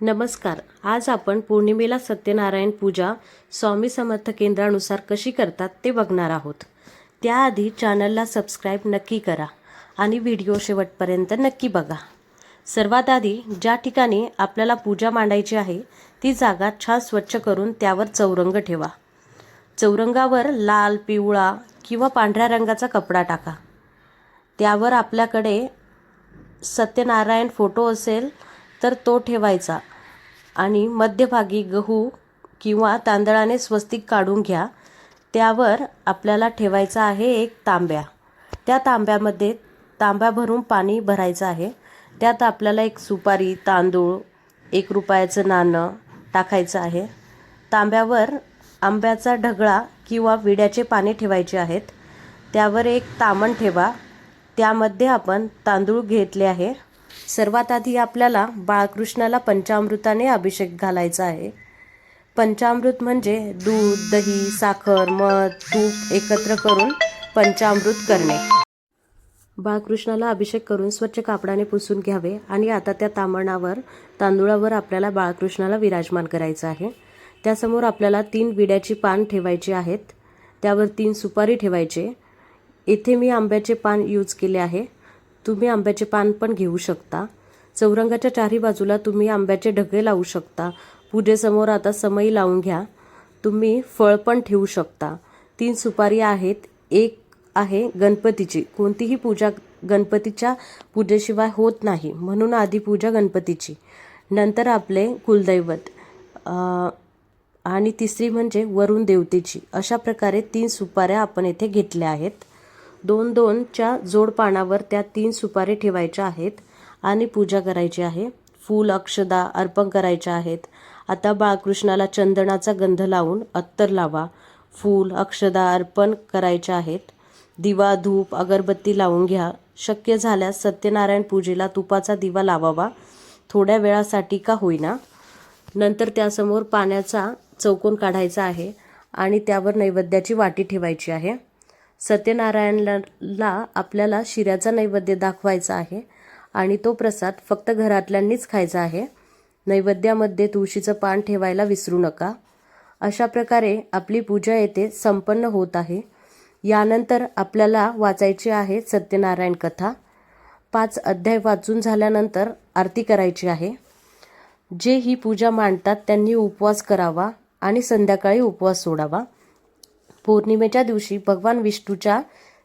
नमस्कार. आज आपण पौर्णिमेला सत्यनारायण पूजा स्वामी समर्थ केंद्रानुसार कशी करतात ते बघणार आहोत. त्याआधी चॅनलला सबस्क्राईब नक्की करा आणि व्हिडिओ शेवटपर्यंत नक्की बघा. सर्वात आधी ज्या ठिकाणी आपल्याला पूजा मांडायची आहे ती जागा छान स्वच्छ करून त्यावर चौरंग ठेवा. चौरंगावर लाल, पिवळा किंवा पांढऱ्या रंगाचा कपडा टाका. त्यावर आपल्याकडे सत्यनारायण फोटो असेल तर तो ठेवायचा आणि मध्यभागी गहू किंवा तांदळाने स्वस्तिक काढून घ्या. त्यावर आपल्याला ठेवायचा आहे एक तांब्या. त्या तांब्यामध्ये तांब्या भरून पाणी भरायचं आहे. त्यात आपल्याला एक सुपारी, तांदूळ, 1 रुपयाचं नाणं टाकायचं आहे. तांब्यावर आंब्याचा ढगळा किंवा विड्याचे पाने ठेवायचे आहेत. त्यावर एक तामण ठेवा. त्यामध्ये आपण तांदूळ घेतले आहे. सर्वात आधी आपल्याला बाळकृष्णाला पंचामृताने अभिषेक घालायचा आहे. पंचामृत म्हणजे दूध, दही, साखर, मध, तूप एकत्र करून पंचामृत करणे. बाळकृष्णाला अभिषेक करून स्वच्छ कापडाने पुसून घ्यावे आणि आता त्या तांबणावर तांदूळावर आपल्याला बाळकृष्णाला विराजमान करायचं आहे. त्यासमोर आपल्याला 3 विड्याची पान ठेवायची आहेत. त्यावर 3 सुपारी ठेवायचे. इथे मी आंब्याचे पान यूज केले आहे. तुम्ही आंब्याचे पान पण घेऊ शकता. चौरंगाच्या चारही बाजूला तुम्ही आंब्याचे ढगे लावू शकता. पूजेसमोर आता समई लावून घ्या. तुम्ही फळ पण ठेवू शकता. 3 सुपारी आहेत. एक आहे गणपतीची. कोणतीही पूजा गणपतीच्या पूजेशिवाय होत नाही, म्हणून आधी पूजा गणपतीची, नंतर आपले कुलदैवत आणि तिसरी म्हणजे वरुण देवतेची. अशा प्रकारे 3 सुपाऱ्या आपण येथे घेतल्या आहेत. 2-2च्या जोड पानावर त्या 3 सुपारी ठेवायच्या आहेत आणि पूजा करायची आहे. फूल, अक्षदा अर्पण करायच्या आहेत. आता बाळकृष्णाला चंदनाचा गंध लावून अत्तर लावा. फूल, अक्षदा अर्पण करायच्या आहेत. दिवा, धूप, अगरबत्ती लावून घ्या. शक्य झाल्यास सत्यनारायण पूजेला तुपाचा दिवा लावावा, थोड्या वेळासाठी का होईना. नंतर त्यासमोर पाण्याचा चौकोन काढायचा आहे आणि त्यावर नैवेद्याची वाटी ठेवायची आहे. सत्यनारायणला आपल्याला शिऱ्याचा नैवेद्य दाखवायचा आहे आणि तो प्रसाद फक्त घरातल्यांनीच खायचा आहे. नैवेद्यामध्ये तुळशीचं पान ठेवायला विसरू नका. अशा प्रकारे आपली पूजा येथे संपन्न होत आहे. यानंतर आपल्याला वाचायची आहे सत्यनारायण कथा. 5 अध्याय वाचून झाल्यानंतर आरती करायची आहे. जे ही पूजा मांडतात त्यांनी उपवास करावा आणि संध्याकाळी उपवास सोडावा. पौर्णिमेच्या दिवशी भगवान विष्णूच्या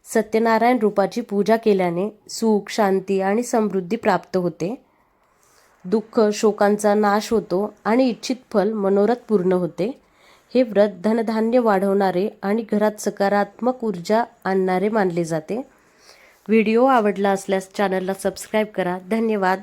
सत्यनारायण रूपाची पूजा केल्याने सुख, शांती आणि समृद्धी प्राप्त होते. दुःख, शोकांचा नाश होतो आणि इच्छित फल मनोरथ पूर्ण होते. हे व्रत धनधान्य वाढवणारे आणि घरात सकारात्मक ऊर्जा आणणारे मानले जाते. व्हिडिओ आवडला असल्यास चॅनलला सबस्क्राईब करा. धन्यवाद.